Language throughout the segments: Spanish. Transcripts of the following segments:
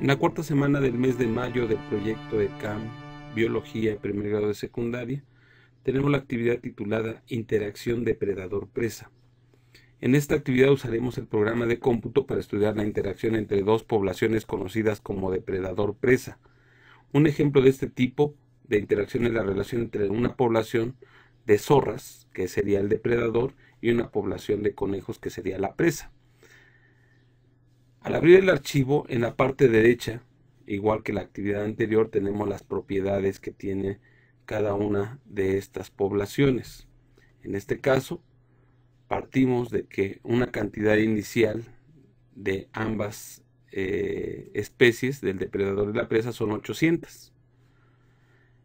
En la cuarta semana del mes de mayo del proyecto de CAM Biología en primer grado de secundaria, tenemos la actividad titulada Interacción depredador-presa. En esta actividad usaremos el programa de cómputo para estudiar la interacción entre dos poblaciones conocidas como depredador-presa. Un ejemplo de este tipo de interacción es la relación entre una población de zorras, que sería el depredador, y una población de conejos, que sería la presa. Al abrir el archivo, en la parte derecha, igual que la actividad anterior, tenemos las propiedades que tiene cada una de estas poblaciones. En este caso, partimos de que una cantidad inicial de ambas especies, del depredador y la presa, son 800.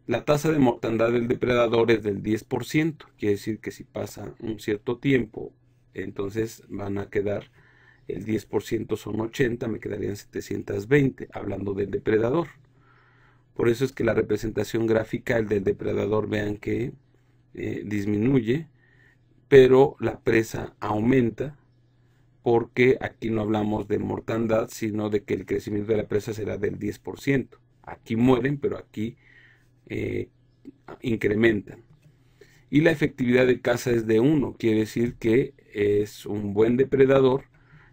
La tasa de mortandad del depredador es del 10%, quiere decir que si pasa un cierto tiempo, entonces van a quedar, el 10% son 80, me quedarían 720, hablando del depredador. Por eso es que la representación gráfica, el del depredador, vean que disminuye, pero la presa aumenta, porque aquí no hablamos de mortandad, sino de que el crecimiento de la presa será del 10%. Aquí mueren, pero aquí incrementan. Y la efectividad de caza es de 1, quiere decir que es un buen depredador,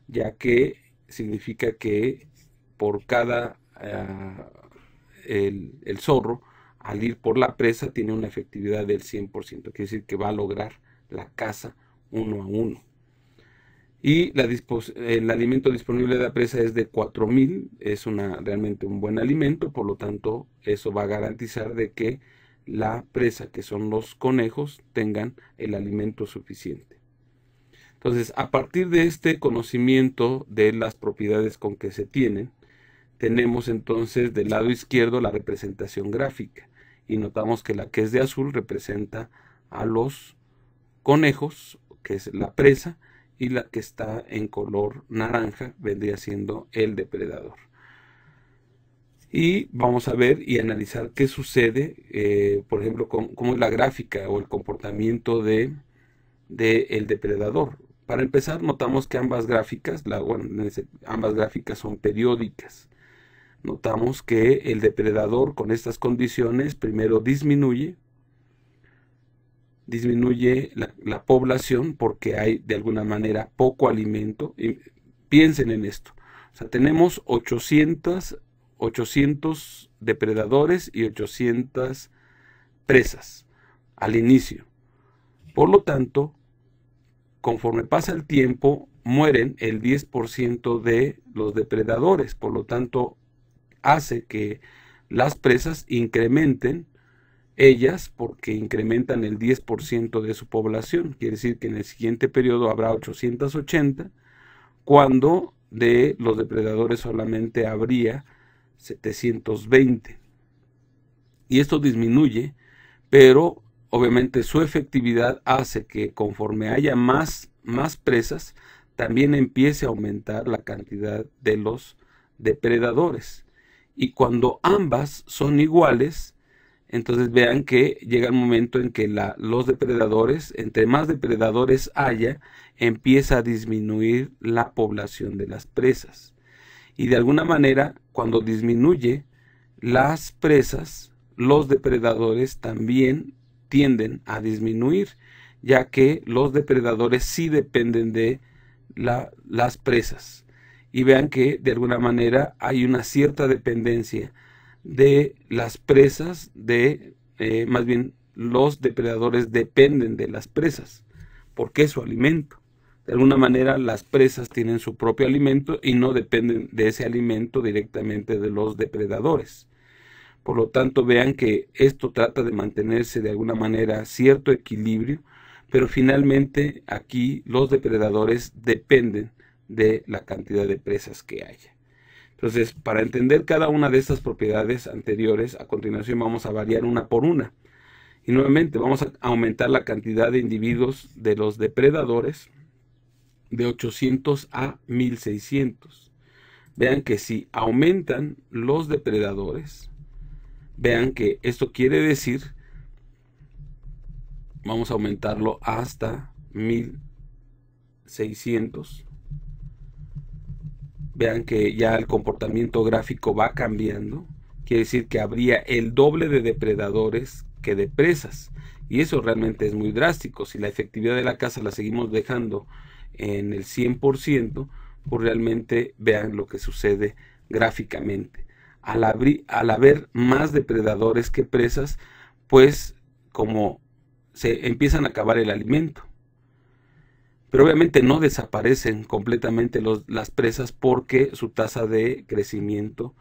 ya que significa que por cada el zorro, al ir por la presa, tiene una efectividad del 100%, quiere decir que va a lograr la caza 1 a 1. Y el alimento disponible de la presa es de 4000, es realmente un buen alimento, por lo tanto eso va a garantizar de que la presa, que son los conejos, tengan el alimento suficiente. Entonces, a partir de este conocimiento de las propiedades con que se tienen, tenemos entonces del lado izquierdo la representación gráfica, y notamos que la que es de azul representa a los conejos, que es la presa, y la que está en color naranja vendría siendo el depredador. Y vamos a ver y analizar qué sucede, por ejemplo, cómo es la gráfica o el comportamiento del depredador. Para empezar, notamos que ambas gráficas, ambas gráficas son periódicas. Notamos que el depredador con estas condiciones primero disminuye la población, porque hay de alguna manera poco alimento. Y piensen en esto, o sea, tenemos 800 depredadores y 800 presas al inicio. Por lo tanto, conforme pasa el tiempo, mueren el 10% de los depredadores. Por lo tanto, hace que las presas incrementen ellas, porque incrementan el 10% de su población. Quiere decir que en el siguiente periodo habrá 880, cuando de los depredadores solamente habría 720. Y esto disminuye, pero obviamente su efectividad hace que conforme haya más presas, también empiece a aumentar la cantidad de los depredadores. Y cuando ambas son iguales, entonces vean que llega el momento en que los depredadores, entre más depredadores haya, empieza a disminuir la población de las presas. Y de alguna manera, cuando disminuye las presas, los depredadores también tienden a disminuir, ya que los depredadores sí dependen de las presas. Y vean que de alguna manera hay una cierta dependencia de las presas, más bien los depredadores dependen de las presas, porque es su alimento. De alguna manera las presas tienen su propio alimento y no dependen de ese alimento directamente de los depredadores. Por lo tanto, vean que esto trata de mantenerse de alguna manera cierto equilibrio, pero finalmente aquí los depredadores dependen de la cantidad de presas que haya. Entonces, para entender cada una de estas propiedades anteriores, a continuación vamos a variar una por una. Y nuevamente vamos a aumentar la cantidad de individuos de los depredadores de 800 a 1600. Vean que si aumentan los depredadores, vean que esto quiere decir, vamos a aumentarlo hasta 1600. vean que ya el comportamiento gráfico va cambiando. Quiere decir que habría el doble de depredadores que de presas. Y eso realmente es muy drástico. Si la efectividad de la caza la seguimos dejando en el 100%, pues realmente vean lo que sucede gráficamente. Al haber más depredadores que presas, pues como se empiezan a acabar el alimento. Pero obviamente no desaparecen completamente las presas porque su tasa de crecimiento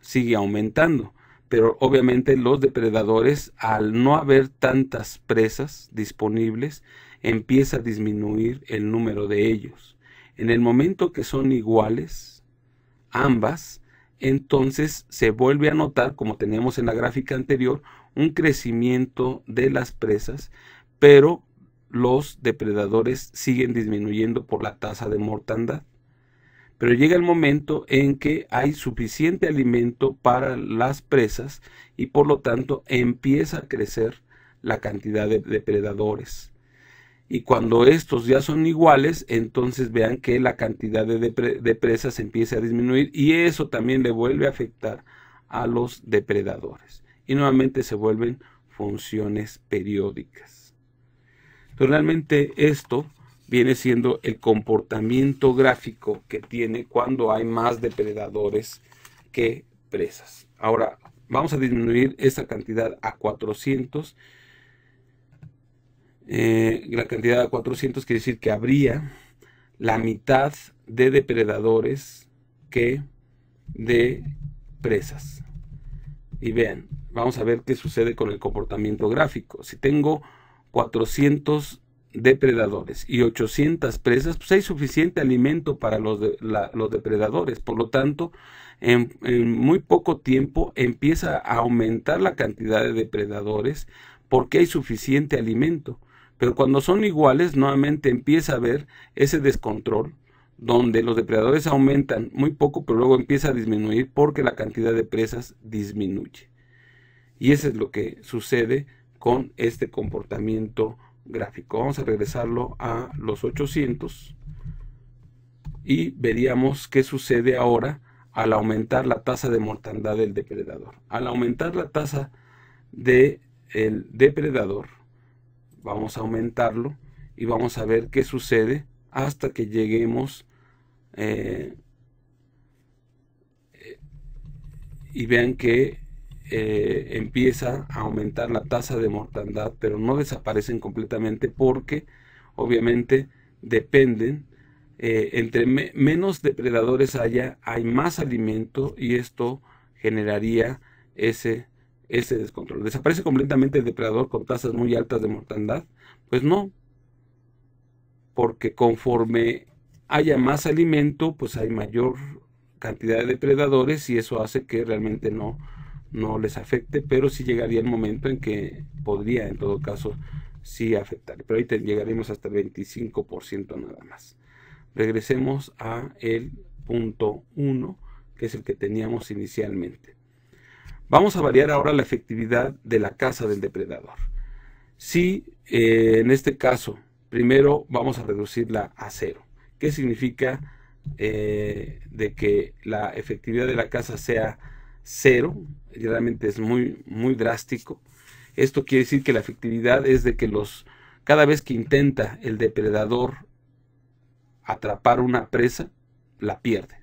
sigue aumentando. Pero obviamente los depredadores, al no haber tantas presas disponibles, empieza a disminuir el número de ellos. En el momento que son iguales, ambas, entonces se vuelve a notar, como teníamos en la gráfica anterior, un crecimiento de las presas, pero los depredadores siguen disminuyendo por la tasa de mortandad. Pero llega el momento en que hay suficiente alimento para las presas y por lo tanto empieza a crecer la cantidad de depredadores. Y cuando estos ya son iguales, entonces vean que la cantidad de presas empieza a disminuir y eso también le vuelve a afectar a los depredadores. Y nuevamente se vuelven funciones periódicas. Entonces realmente esto viene siendo el comportamiento gráfico que tiene cuando hay más depredadores que presas. Ahora vamos a disminuir esa cantidad a 400. La cantidad de 400 quiere decir que habría la mitad de depredadores que de presas. Y vean, vamos a ver qué sucede con el comportamiento gráfico. Si tengo 400 depredadores y 800 presas, pues hay suficiente alimento para los depredadores. Por lo tanto, en muy poco tiempo empieza a aumentar la cantidad de depredadores porque hay suficiente alimento. Pero cuando son iguales, nuevamente empieza a haber ese descontrol, donde los depredadores aumentan muy poco, pero luego empieza a disminuir porque la cantidad de presas disminuye. Y eso es lo que sucede con este comportamiento gráfico. Vamos a regresarlo a los 800 y veríamos qué sucede ahora al aumentar la tasa de mortandad del depredador. Al aumentar la tasa del depredador, vamos a aumentarlo y vamos a ver qué sucede hasta que lleguemos y vean que empieza a aumentar la tasa de mortandad, pero no desaparecen completamente porque obviamente dependen, entre menos depredadores hay más alimento y esto generaría ese descontrol. ¿Desaparece completamente el depredador con tasas muy altas de mortandad? Pues no, porque conforme haya más alimento, pues hay mayor cantidad de depredadores y eso hace que realmente no les afecte, pero sí llegaría el momento en que podría, en todo caso, sí afectar. Pero ahí llegaremos hasta el 25% nada más. Regresemos a el punto 1, que es el que teníamos inicialmente. Vamos a variar ahora la efectividad de la caza del depredador. Si en este caso, primero vamos a reducirla a 0. ¿Qué significa de que la efectividad de la caza sea 0? Realmente es muy drástico. Esto quiere decir que la efectividad es de que cada vez que intenta el depredador atrapar una presa, la pierde.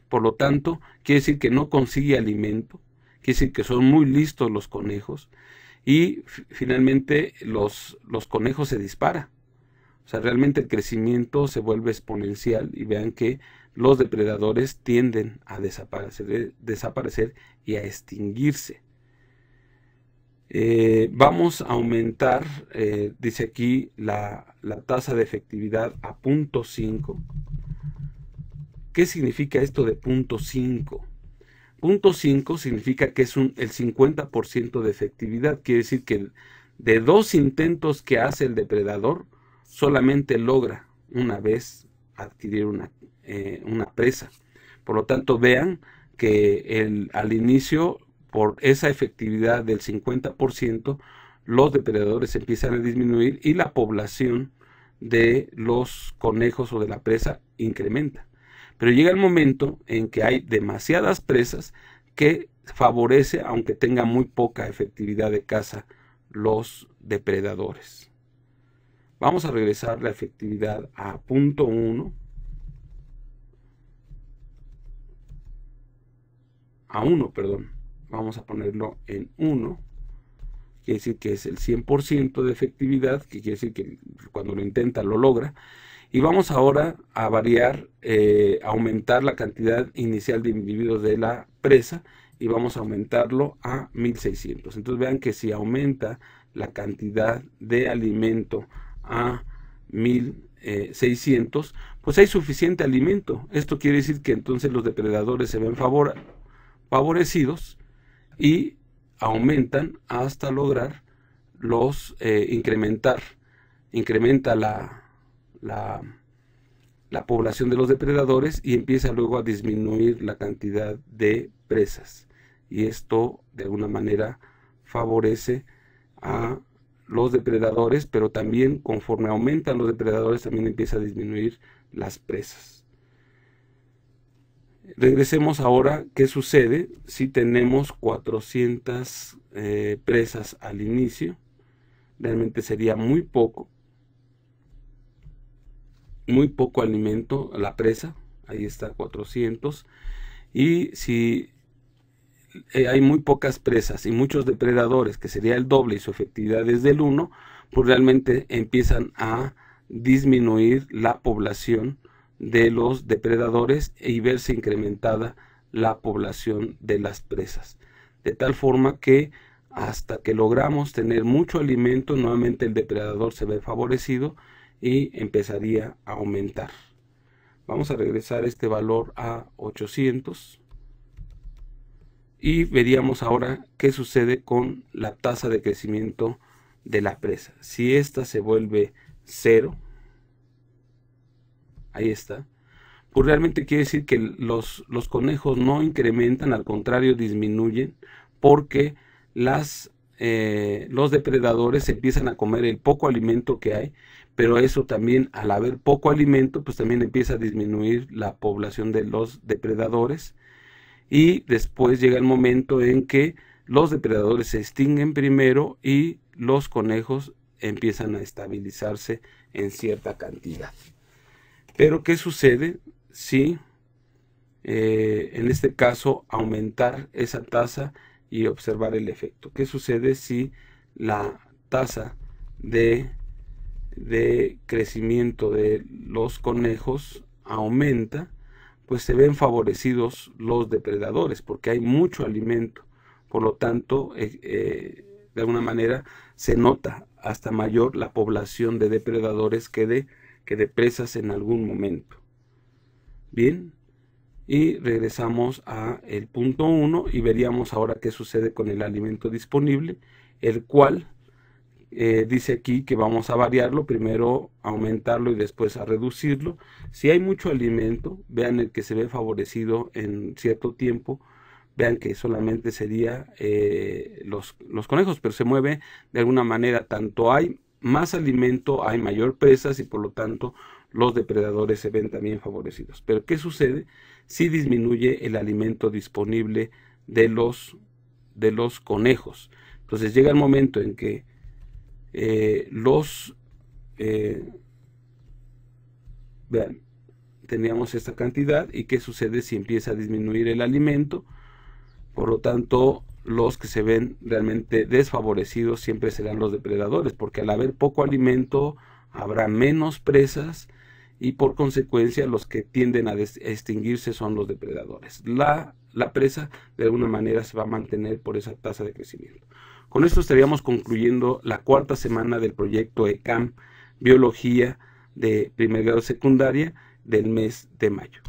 Por lo tanto, quiere decir que no consigue alimento, quiere decir que son muy listos los conejos y finalmente los conejos se disparan. O sea, realmente el crecimiento se vuelve exponencial y vean que los depredadores tienden a desaparecer y a extinguirse. Vamos a aumentar, dice aquí, la tasa de efectividad a 0.5. ¿Qué significa esto de 0.5? 0.5 significa que es el 50% de efectividad. Quiere decir que de 2 intentos que hace el depredador, solamente logra una vez adquirir una presa. Por lo tanto, vean que al inicio, por esa efectividad del 50%, los depredadores empiezan a disminuir y la población de los conejos o de la presa incrementa. Pero llega el momento en que hay demasiadas presas que favorece, aunque tenga muy poca efectividad de caza, los depredadores. Vamos a regresar la efectividad a punto 1. A 1, perdón. Vamos a ponerlo en 1. Quiere decir que es el 100% de efectividad, que quiere decir que cuando lo intenta lo logra. Y vamos ahora a variar, aumentar la cantidad inicial de individuos de la presa y vamos a aumentarlo a 1600. Entonces vean que si aumenta la cantidad de alimento a 1600, pues hay suficiente alimento. Esto quiere decir que entonces los depredadores se ven favorecidos y aumentan hasta lograr incrementa la población de los depredadores y empieza luego a disminuir la cantidad de presas. Y esto de alguna manera favorece a los depredadores, pero también conforme aumentan los depredadores también empieza a disminuir las presas. Regresemos ahora, ¿qué sucede si tenemos 400 presas al inicio? Realmente sería muy poco alimento a la presa. Ahí está 400. Y si hay muy pocas presas y muchos depredadores, que sería el doble y su efectividad es del 1, pues realmente empiezan a disminuir la población de los depredadores y verse incrementada la población de las presas. De tal forma que hasta que logramos tener mucho alimento, nuevamente el depredador se ve favorecido y empezaría a aumentar. Vamos a regresar este valor a 800 y veríamos ahora qué sucede con la tasa de crecimiento de la presa. Si esta se vuelve 0, ahí está, pues realmente quiere decir que los conejos no incrementan, al contrario disminuyen, porque los depredadores empiezan a comer el poco alimento que hay, pero eso también, al haber poco alimento, pues también empieza a disminuir la población de los depredadores, y después llega el momento en que los depredadores se extinguen primero y los conejos empiezan a estabilizarse en cierta cantidad. Pero ¿qué sucede si en este caso aumentar esa tasa y observar el efecto? ¿Qué sucede si la tasa de crecimiento de los conejos aumenta? Pues se ven favorecidos los depredadores porque hay mucho alimento. Por lo tanto, de alguna manera se nota hasta mayor la población de depredadores que de presas en algún momento. Bien, y regresamos a el punto 1 y veríamos ahora qué sucede con el alimento disponible, el cual dice aquí que vamos a variarlo, primero a aumentarlo y después a reducirlo. Si hay mucho alimento, vean el que se ve favorecido en cierto tiempo, vean que solamente sería los conejos, pero se mueve de alguna manera, tanto hay más alimento, hay mayor presas y por lo tanto los depredadores se ven también favorecidos. Pero ¿qué sucede si disminuye el alimento disponible de los conejos? Entonces llega el momento en que vean, teníamos esta cantidad y qué sucede si empieza a disminuir el alimento. Por lo tanto, los que se ven realmente desfavorecidos siempre serán los depredadores, porque al haber poco alimento habrá menos presas y por consecuencia los que tienden a extinguirse son los depredadores. La presa de alguna manera se va a mantener por esa tasa de crecimiento. Con esto estaríamos concluyendo la cuarta semana del proyecto ECAM Biología de primer grado secundaria del mes de mayo.